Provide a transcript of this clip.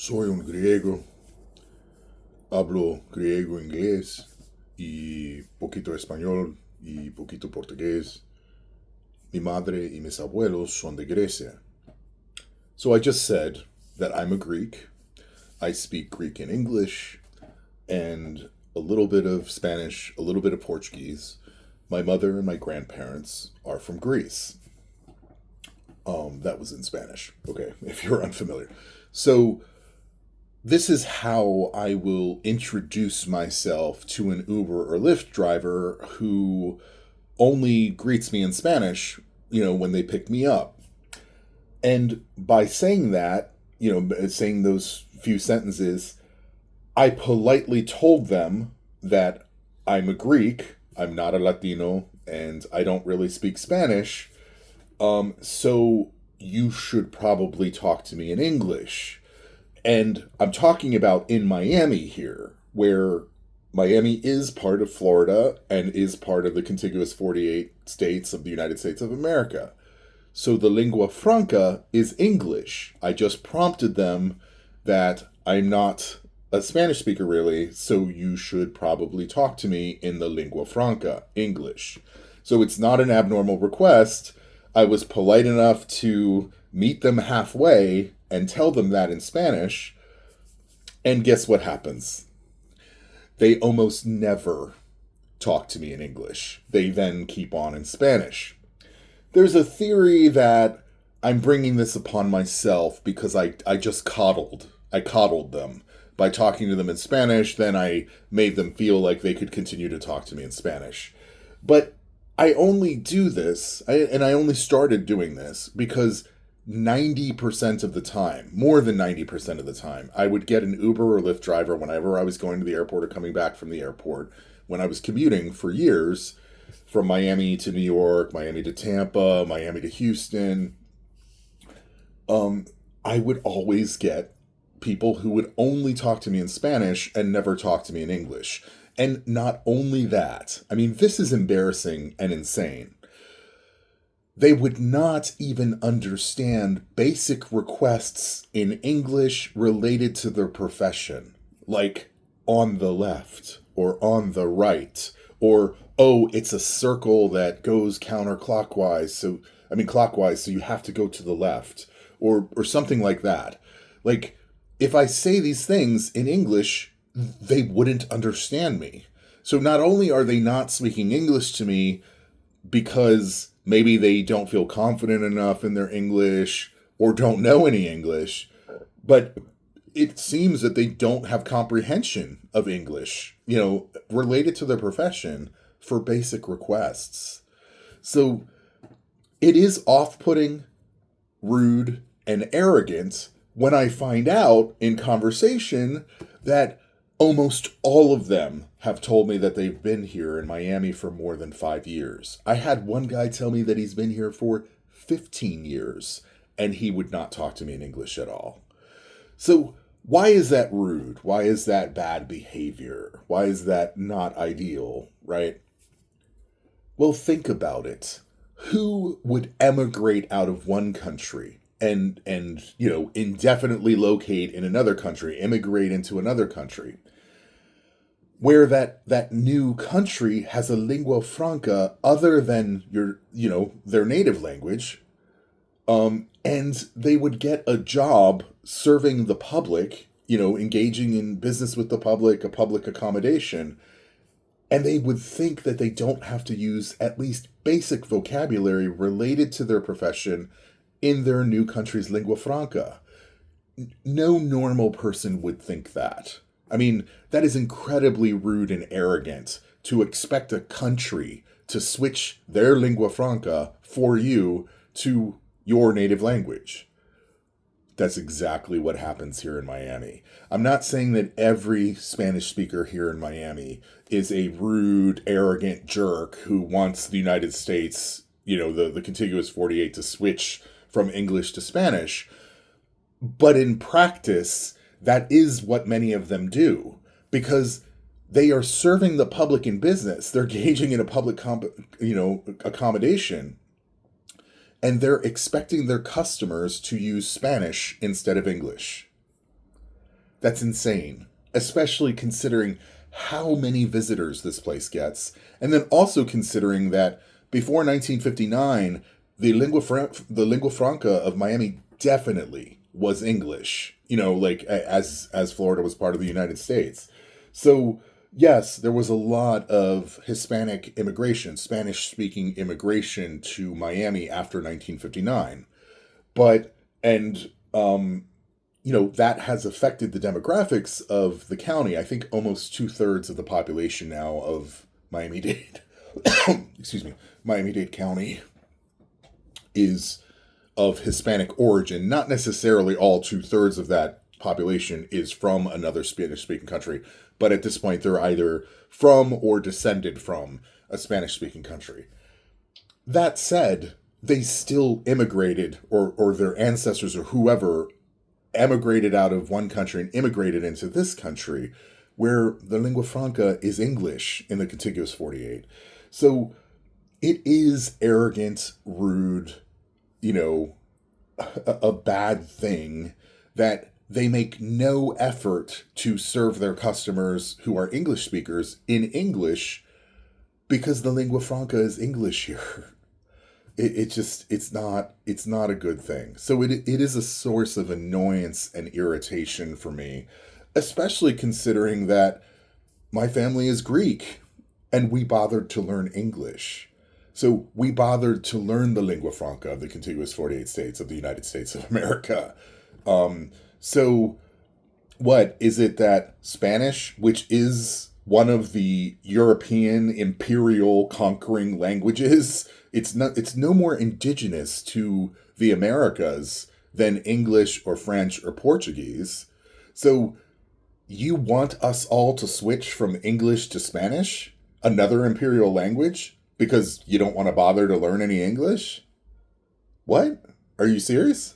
Soy un griego, hablo griego, inglés y poquito español y poquito portugués. Mi madre y mis abuelos son de Grecia. So I just said that I'm a Greek. I speak Greek and English and a little bit of Spanish, a little bit of Portuguese. My mother and my grandparents are from Greece. That was in Spanish, okay, if you're unfamiliar. So this is how I will introduce myself to an Uber or Lyft driver who only greets me in Spanish, when they pick me up. And by saying that, saying those few sentences, I politely told them that I'm a Greek, I'm not a Latino, and I don't really speak Spanish. So you should probably talk to me in English. And I'm talking about in Miami here, where Miami is part of Florida and is part of the contiguous 48 states of the United States of America. So the lingua franca is English. I just prompted them that I'm not a Spanish speaker really, so you should probably talk to me in the lingua franca, English. So it's not an abnormal request. I was polite enough to meet them halfway and tell them that in Spanish. And guess what happens? They almost never talk to me in English. They then keep on in Spanish. There's a theory that I'm bringing this upon myself because I just coddled. I coddled them. By talking to them in Spanish, then I made them feel like they could continue to talk to me in Spanish. But I only do this, and I only started doing this because 90% of the time, more than 90% of the time, I would get an Uber or Lyft driver whenever I was going to the airport or coming back from the airport. When I was commuting for years, from Miami to New York, Miami to Tampa, Miami to Houston, I would always get people who would only talk to me in Spanish and never talk to me in English. And not only that, I mean, this is embarrassing and insane. They would not even understand basic requests in English related to their profession, like on the left or on the right, or, oh, it's a circle that goes clockwise, so you have to go to the left, or something like that. Like, if I say these things in English, they wouldn't understand me. So not only are they not speaking English to me because maybe they don't feel confident enough in their English or don't know any English, but it seems that they don't have comprehension of English, related to their profession for basic requests. So it is off-putting, rude, and arrogant when I find out in conversation that almost all of them have told me that they've been here in Miami for more than 5 years. I had one guy tell me that he's been here for 15 years, and he would not talk to me in English at all. So why is that rude? Why is that bad behavior? Why is that not ideal, right? Well, think about it. Who would emigrate out of one country and indefinitely locate in another country, immigrate into another country, where that new country has a lingua franca other than their native language, and they would get a job serving the public, engaging in business with the public, a public accommodation, and they would think that they don't have to use at least basic vocabulary related to their profession in their new country's lingua franca. No normal person would think that. I mean, that is incredibly rude and arrogant to expect a country to switch their lingua franca for you to your native language. That's exactly what happens here in Miami. I'm not saying that every Spanish speaker here in Miami is a rude, arrogant jerk who wants the United States, the contiguous 48 to switch from English to Spanish. But in practice, that is what many of them do, because they are serving the public in business. They're engaging in a public accommodation, and they're expecting their customers to use Spanish instead of English. That's insane, especially considering how many visitors this place gets. And then also considering that before 1959, the lingua franca of Miami definitely was English, like as Florida was part of the United States. So, yes, there was a lot of Hispanic immigration, Spanish speaking immigration to Miami after 1959. But, and, that has affected the demographics of the county. I think almost 2/3 of the population now of Miami-Dade, excuse me, Miami-Dade County is of Hispanic origin. Not necessarily all 2/3 of that population is from another Spanish-speaking country, but at this point they're either from or descended from a Spanish-speaking country. That said, they still immigrated, or their ancestors or whoever emigrated out of one country and immigrated into this country, where the lingua franca is English in the contiguous 48. So it is arrogant, rude, a bad thing that they make no effort to serve their customers who are English speakers in English because the lingua franca is English here. It's not a good thing. So it is a source of annoyance and irritation for me, especially considering that my family is Greek and we bothered to learn English. So we bothered to learn the lingua franca of the contiguous 48 states of the United States of America. So what is it that Spanish, which is one of the European imperial conquering languages, it's no more indigenous to the Americas than English or French or Portuguese. So you want us all to switch from English to Spanish, another imperial language, because you don't want to bother to learn any English? What? Are you serious?